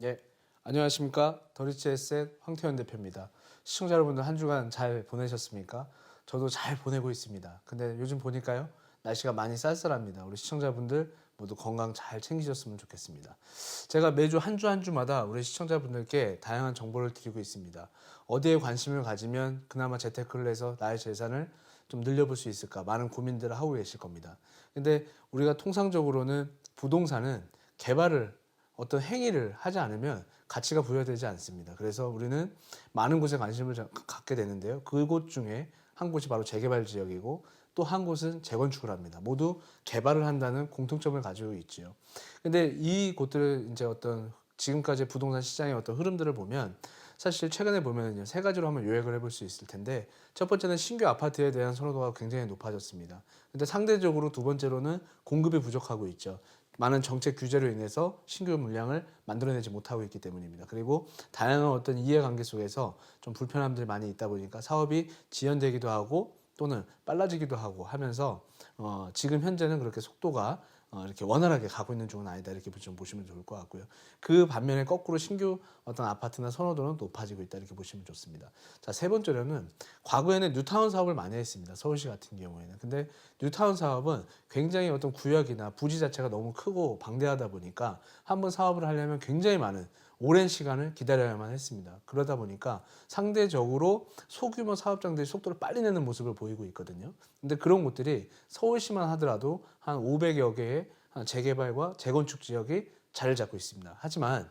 예, 안녕하십니까. 더리치 에셋 황태현 대표입니다. 시청자 여러분들 한 주간 잘 보내셨습니까? 저도 잘 보내고 있습니다. 근데 요즘 보니까요, 날씨가 많이 쌀쌀합니다. 우리 시청자분들 모두 건강 잘 챙기셨으면 좋겠습니다. 제가 매주 한 주 한 주마다 우리 시청자분들께 다양한 정보를 드리고 있습니다. 어디에 관심을 가지면 그나마 재테크를 해서 나의 재산을 좀 늘려볼 수 있을까? 많은 고민들을 하고 계실 겁니다. 근데 우리가 통상적으로는 부동산은 개발을 어떤 행위를 하지 않으면 가치가 부여되지 않습니다. 그래서 우리는 많은 곳에 관심을 갖게 되는데요. 그곳 중에 한 곳이 바로 재개발 지역이고 또 한 곳은 재건축을 합니다. 모두 개발을 한다는 공통점을 가지고 있지요. 근데 이 곳들을 이제 어떤 지금까지 부동산 시장의 어떤 흐름들을 보면 사실 최근에 보면요, 세 가지로 한번 요약을 해볼 수 있을 텐데, 첫 번째는 신규 아파트에 대한 선호도가 굉장히 높아졌습니다. 근데 상대적으로 두 번째로는 공급이 부족하고 있죠. 많은 정책 규제로 인해서 신규 물량을 만들어내지 못하고 있기 때문입니다. 그리고 다양한 어떤 이해관계 속에서 좀 불편함들이 많이 있다 보니까 사업이 지연되기도 하고 또는 빨라지기도 하고 하면서 지금 현재는 그렇게 속도가 이렇게 원활하게 가고 있는 중은 아니다, 이렇게 좀 보시면 좋을 것 같고요. 그 반면에 거꾸로 신규 어떤 아파트나 선호도는 높아지고 있다, 이렇게 보시면 좋습니다. 자, 세 번째로는 과거에는 뉴타운 사업을 많이 했습니다. 서울시 같은 경우에는. 근데 뉴타운 사업은 굉장히 어떤 구역이나 부지 자체가 너무 크고 방대하다 보니까 한번 사업을 하려면 굉장히 많은 오랜 시간을 기다려야만 했습니다. 그러다 보니까 상대적으로 소규모 사업장들이 속도를 빨리 내는 모습을 보이고 있거든요. 근데 그런 곳들이 서울시만 하더라도 한 500여 개의 재개발과 재건축 지역이 자리를 잡고 있습니다. 하지만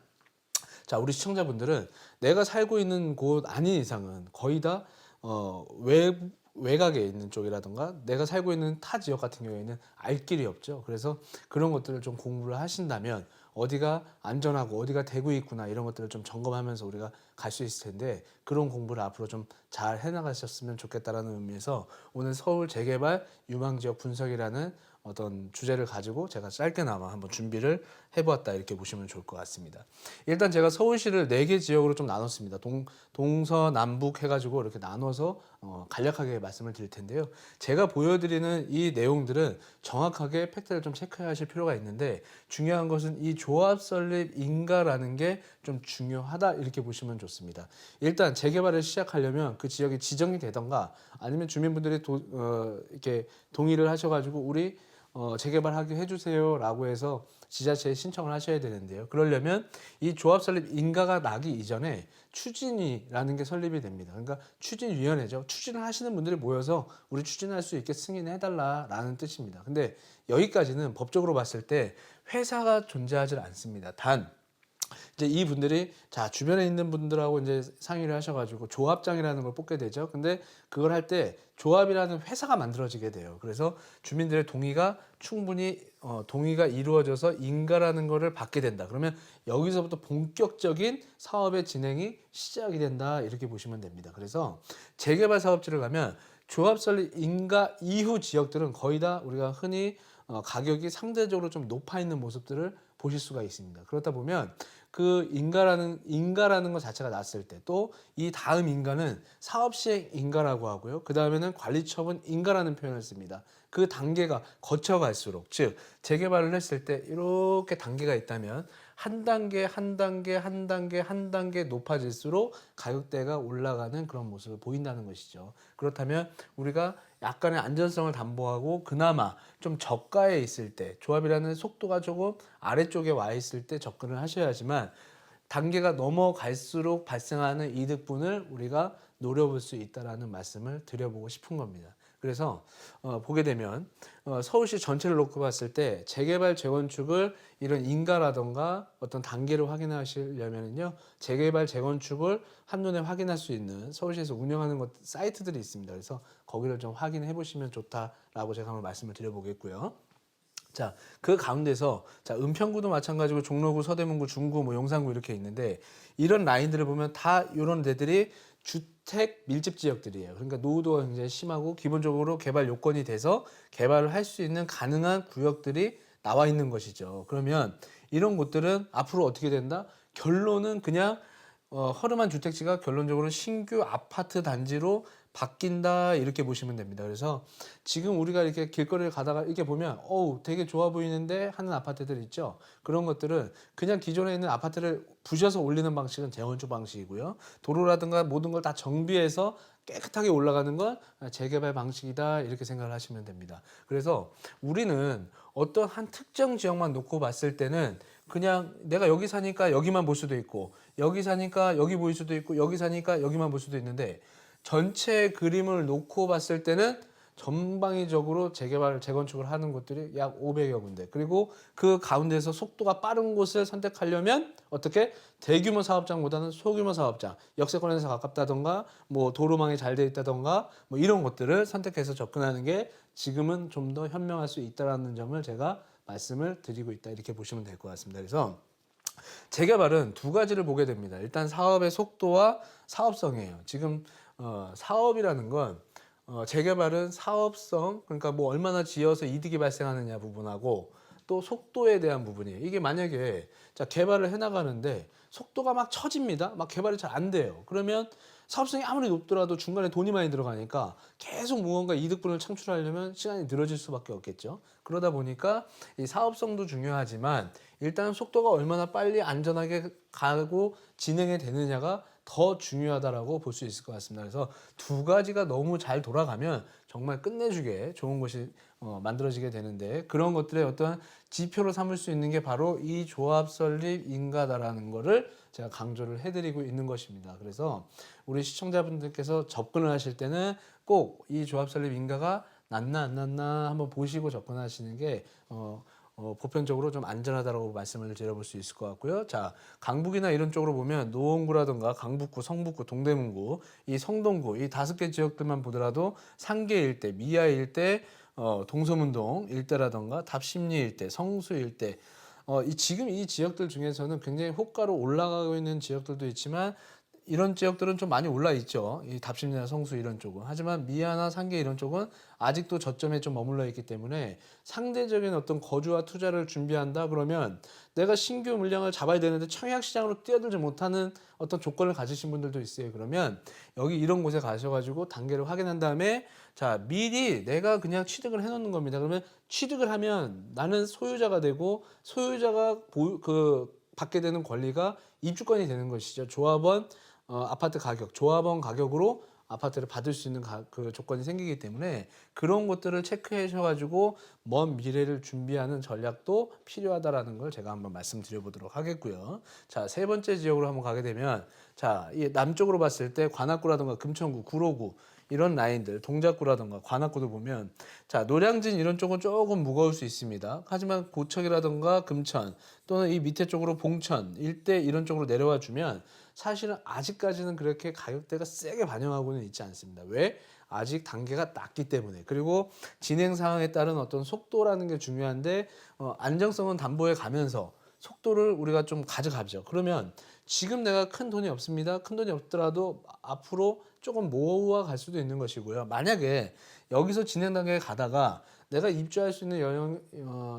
자, 우리 시청자분들은 내가 살고 있는 곳 아닌 이상은 거의 다 외곽에 있는 쪽이라든가 내가 살고 있는 타 지역 같은 경우에는 알 길이 없죠. 그래서 그런 것들을 좀 공부를 하신다면 어디가 안전하고 어디가 되고 있구나, 이런 것들을 좀 점검하면서 우리가 갈 수 있을 텐데, 그런 공부를 앞으로 좀 잘 해나가셨으면 좋겠다라는 의미에서 오늘 서울 재개발 유망지역 분석이라는 어떤 주제를 가지고 제가 짧게나마 한번 준비를 해보았다, 이렇게 보시면 좋을 것 같습니다. 일단 제가 서울시를 4개 지역으로 좀 나눴습니다. 동서남북 해가지고 이렇게 나눠서 간략하게 말씀을 드릴 텐데요. 제가 보여드리는 이 내용들은 정확하게 팩트를 좀 체크하실 필요가 있는데, 중요한 것은 이 조합 설립 인가라는 게 좀 중요하다, 이렇게 보시면 좋습니다. 일단 재개발을 시작하려면 그 지역이 지정이 되던가 아니면 주민분들이 이렇게 동의를 하셔가지고 우리 재개발하게 해주세요라고 해서 지자체에 신청을 하셔야 되는데요. 그러려면 이 조합 설립 인가가 나기 이전에 추진위라는 게 설립이 됩니다. 그러니까 추진위원회죠. 추진을 하시는 분들이 모여서 우리 추진할 수 있게 승인해달라라는 뜻입니다. 근데 여기까지는 법적으로 봤을 때 회사가 존재하지 않습니다. 단 이제 이 분들이 자 주변에 있는 분들하고 이제 상의를 하셔가지고 조합장이라는 걸 뽑게 되죠. 근데 그걸 할 때 조합이라는 회사가 만들어지게 돼요. 그래서 주민들의 동의가 충분히 동의가 이루어져서 인가라는 거를 받게 된다. 그러면 여기서부터 본격적인 사업의 진행이 시작이 된다, 이렇게 보시면 됩니다. 그래서 재개발 사업지를 가면 조합 설립 인가 이후 지역들은 거의 다 우리가 흔히 가격이 상대적으로 좀 높아 있는 모습들을 보실 수가 있습니다. 그렇다 보면 그 인가라는 것 자체가 났을 때, 또 이 다음 인가는 사업시행 인가라고 하고요. 그 다음에는 관리처분 인가라는 표현을 씁니다. 그 단계가 거쳐갈수록, 즉 재개발을 했을 때 이렇게 단계가 있다면 한 단계 한 단계 한 단계 한 단계 높아질수록 가격대가 올라가는 그런 모습을 보인다는 것이죠. 그렇다면 우리가 약간의 안전성을 담보하고 그나마 좀 저가에 있을 때, 조합이라는 속도가 조금 아래쪽에 와 있을 때 접근을 하셔야지만 단계가 넘어갈수록 발생하는 이득분을 우리가 노려볼 수 있다는 말씀을 드려보고 싶은 겁니다. 그래서 보게 되면 서울시 전체를 놓고 봤을 때 재개발 재건축을 이런 인가라던가 어떤 단계를 확인하시려면요, 재개발 재건축을 한눈에 확인할 수 있는 서울시에서 운영하는 사이트들이 있습니다. 그래서 거기를 좀 확인해 보시면 좋다라고 제가 한번 말씀을 드려보겠고요. 자, 그 가운데서 자, 은평구도 마찬가지고 종로구, 서대문구, 중구, 뭐 용산구 이렇게 있는데, 이런 라인들을 보면 다 이런 데들이 주택 밀집 지역들이에요. 그러니까 노후도가 굉장히 심하고 기본적으로 개발 요건이 돼서 개발을 할 수 있는 가능한 구역들이 나와 있는 것이죠. 그러면 이런 곳들은 앞으로 어떻게 된다? 결론은 그냥 허름한 주택지가 결론적으로 신규 아파트 단지로 바뀐다 이렇게 보시면 됩니다. 그래서 지금 우리가 이렇게 길거리를 가다가 이렇게 보면 어우 되게 좋아 보이는데 하는 아파트들 있죠. 그런 것들은 그냥 기존에 있는 아파트를 부셔서 올리는 방식은 재건축 방식이고요. 도로라든가 모든 걸 다 정비해서 깨끗하게 올라가는 건 재개발 방식이다 이렇게 생각을 하시면 됩니다. 그래서 우리는 어떤 한 특정 지역만 놓고 봤을 때는 그냥 내가 여기 사니까 여기만 볼 수도 있고 여기 사니까 여기 보일 수도 있고 여기 사니까 여기만 볼 수도 있는데 전체 그림을 놓고 봤을 때는 전방위적으로 재개발, 재건축을 하는 곳들이 약 500여 군데. 그리고 그 가운데서 속도가 빠른 곳을 선택하려면 어떻게 대규모 사업장보다는 소규모 사업장, 역세권에서 가깝다던가 뭐 도로망이 잘 돼 있다던가 뭐 이런 것들을 선택해서 접근하는 게 지금은 좀 더 현명할 수 있다라는 점을 제가 말씀을 드리고 있다 이렇게 보시면 될 것 같습니다. 그래서 재개발은 두 가지를 보게 됩니다. 일단 사업의 속도와 사업성이에요. 지금 사업이라는 건 재개발은 사업성, 그러니까 뭐 얼마나 지어서 이득이 발생하느냐 부분하고 또 속도에 대한 부분이에요. 이게 만약에 자 개발을 해나가는데 속도가 막 처집니다. 막 개발이 잘 안 돼요. 그러면 사업성이 아무리 높더라도 중간에 돈이 많이 들어가니까 계속 무언가 이득분을 창출하려면 시간이 늘어질 수밖에 없겠죠. 그러다 보니까 이 사업성도 중요하지만 일단 속도가 얼마나 빨리 안전하게 가고 진행이 되느냐가 더 중요하다라고 볼 수 있을 것 같습니다. 그래서 두 가지가 너무 잘 돌아가면 정말 끝내주게 좋은 것이 만들어지게 되는데 그런 것들의 어떤 지표로 삼을 수 있는 게 바로 이 조합 설립 인가다라는 거를 제가 강조를 해드리고 있는 것입니다. 그래서 우리 시청자분들께서 접근을 하실 때는 꼭 이 조합 설립 인가가 났나 안 났나 한번 보시고 접근하시는 게 보편적으로 좀 안전하다고 말씀을 드려볼 수 있을 것 같고요. 자, 강북이나 이런 쪽으로 보면 노원구라든가 강북구, 성북구, 동대문구, 이 성동구 이 5개 지역들만 보더라도 상계 일대, 미아 일대, 동서문동 일대라든가 답심리 일대, 성수 일대 지금 이 지역들 중에서는 굉장히 호가로 올라가고 있는 지역들도 있지만 이런 지역들은 좀 많이 올라 있죠. 이 답심리나 성수 이런 쪽은. 하지만 미아나 상계 이런 쪽은 아직도 저점에 좀 머물러 있기 때문에 상대적인 어떤 거주와 투자를 준비한다 그러면 내가 신규 물량을 잡아야 되는데 청약 시장으로 뛰어들지 못하는 어떤 조건을 가지신 분들도 있어요. 그러면 여기 이런 곳에 가셔가지고 단계를 확인한 다음에 자 미리 내가 그냥 취득을 해놓는 겁니다. 그러면 취득을 하면 나는 소유자가 되고 소유자가 받게 되는 권리가 입주권이 되는 것이죠. 조합원 아파트 가격, 조합원 가격으로 아파트를 받을 수 있는 그 조건이 생기기 때문에 그런 것들을 체크하셔가지고 먼 미래를 준비하는 전략도 필요하다라는 걸 제가 한번 말씀드려보도록 하겠고요. 자, 세 번째 지역으로 한번 가게 되면 자, 이 남쪽으로 봤을 때 관악구라든가 금천구, 구로구 이런 라인들, 동작구라든가 관악구도 보면 자 노량진 이런 쪽은 조금 무거울 수 있습니다. 하지만 고척이라든가 금천 또는 이 밑에 쪽으로 봉천 일대 이런 쪽으로 내려와 주면 사실은 아직까지는 그렇게 가격대가 세게 반영하고는 있지 않습니다. 왜? 아직 단계가 낮기 때문에 그리고 진행 상황에 따른 어떤 속도라는 게 중요한데 안정성은 담보해 가면서 속도를 우리가 좀 가져가죠. 그러면 지금 내가 큰 돈이 없습니다. 큰 돈이 없더라도 앞으로 조금 모아 갈 수도 있는 것이고요. 만약에 여기서 진행 단계에 가다가 내가 입주할 수 있는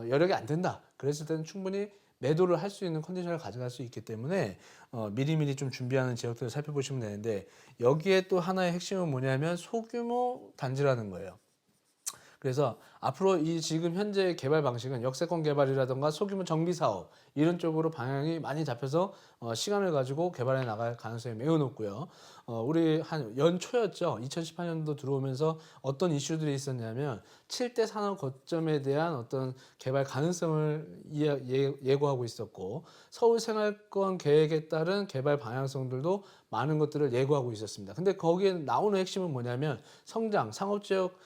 여력이 안 된다. 그랬을 때는 충분히 매도를 할 수 있는 컨디션을 가져갈 수 있기 때문에 미리미리 좀 준비하는 지역들을 살펴보시면 되는데 여기에 또 하나의 핵심은 뭐냐면 소규모 단지라는 거예요. 그래서 앞으로 이 지금 현재 개발 방식은 역세권 개발이라든가 소규모 정비 사업 이런 쪽으로 방향이 많이 잡혀서 시간을 가지고 개발해 나갈 가능성이 매우 높고요. 우리 한 연초였죠. 2018년도 들어오면서 어떤 이슈들이 있었냐면 7대 산업 거점에 대한 어떤 개발 가능성을 예고하고 있었고 서울 생활권 계획에 따른 개발 방향성들도 많은 것들을 예고하고 있었습니다. 근데 거기에 나오는 핵심은 뭐냐면 성장, 상업지역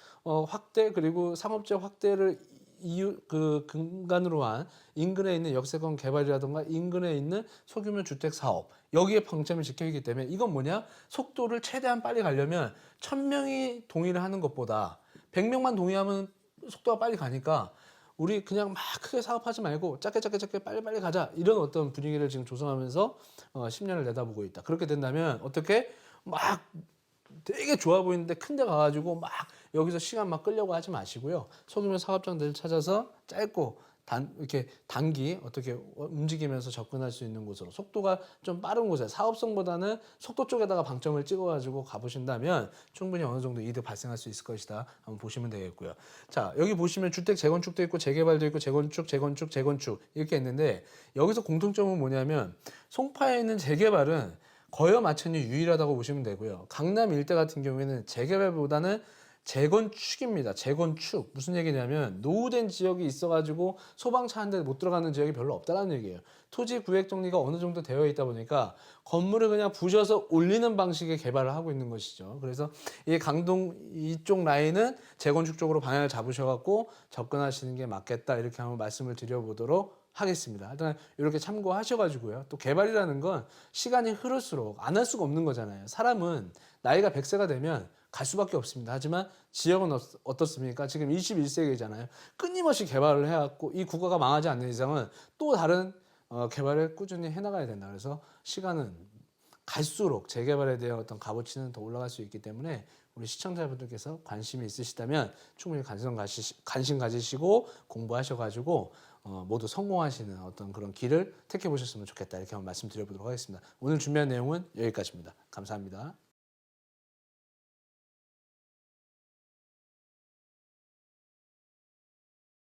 확대 그리고 상업지역 확대를 근간으로 한 인근에 있는 역세권 개발이라든가 인근에 있는 소규모 주택 사업 여기에 방점이 찍혀 있기 때문에 이건 뭐냐 속도를 최대한 빨리 가려면 1000명이 동의를 하는 것보다 100명만 동의하면 속도가 빨리 가니까 우리 그냥 막 크게 사업하지 말고 작게 빨리 가자 이런 어떤 분위기를 지금 조성하면서 10년을 내다보고 있다. 그렇게 된다면 어떻게 막 되게 좋아 보이는데 큰 데 가가지고 막 여기서 시간 막 끌려고 하지 마시고요. 소규모 사업장들 찾아서 짧고 이렇게 단기 어떻게 움직이면서 접근할 수 있는 곳으로 속도가 좀 빠른 곳에 사업성보다는 속도 쪽에다가 방점을 찍어가지고 가보신다면 충분히 어느 정도 이득 발생할 수 있을 것이다. 한번 보시면 되겠고요. 자, 여기 보시면 주택 재건축도 있고 재개발도 있고 재건축 이렇게 있는데 여기서 공통점은 뭐냐면 송파에 있는 재개발은 거여 마천이 유일하다고 보시면 되고요. 강남 일대 같은 경우에는 재개발보다는 재건축입니다. 재건축. 무슨 얘기냐면 노후된 지역이 있어가지고 소방차 한 대 못 들어가는 지역이 별로 없다는 얘기예요. 토지 구획 정리가 어느 정도 되어 있다 보니까 건물을 그냥 부셔서 올리는 방식의 개발을 하고 있는 것이죠. 그래서 이 강동 이쪽 라인은 재건축 쪽으로 방향을 잡으셔갖고 접근하시는 게 맞겠다. 이렇게 한번 말씀을 드려보도록 하겠습니다. 일단 이렇게 참고하셔가지고요. 또 개발이라는 건 시간이 흐를수록 안 할 수가 없는 거잖아요. 사람은 나이가 100세가 되면 갈 수밖에 없습니다. 하지만 지역은 어떻습니까? 지금 21세기잖아요. 끊임없이 개발을 해왔고 이 국가가 망하지 않는 이상은 또 다른 개발을 꾸준히 해나가야 된다. 그래서 시간은 갈수록 재개발에 대한 어떤 값어치는 더 올라갈 수 있기 때문에 우리 시청자분들께서 관심이 있으시다면 충분히 관심 가지시고 공부하셔가지고 모두 성공하시는 어떤 그런 길을 택해 보셨으면 좋겠다. 이렇게 한번 말씀드려보도록 하겠습니다. 오늘 준비한 내용은 여기까지입니다. 감사합니다.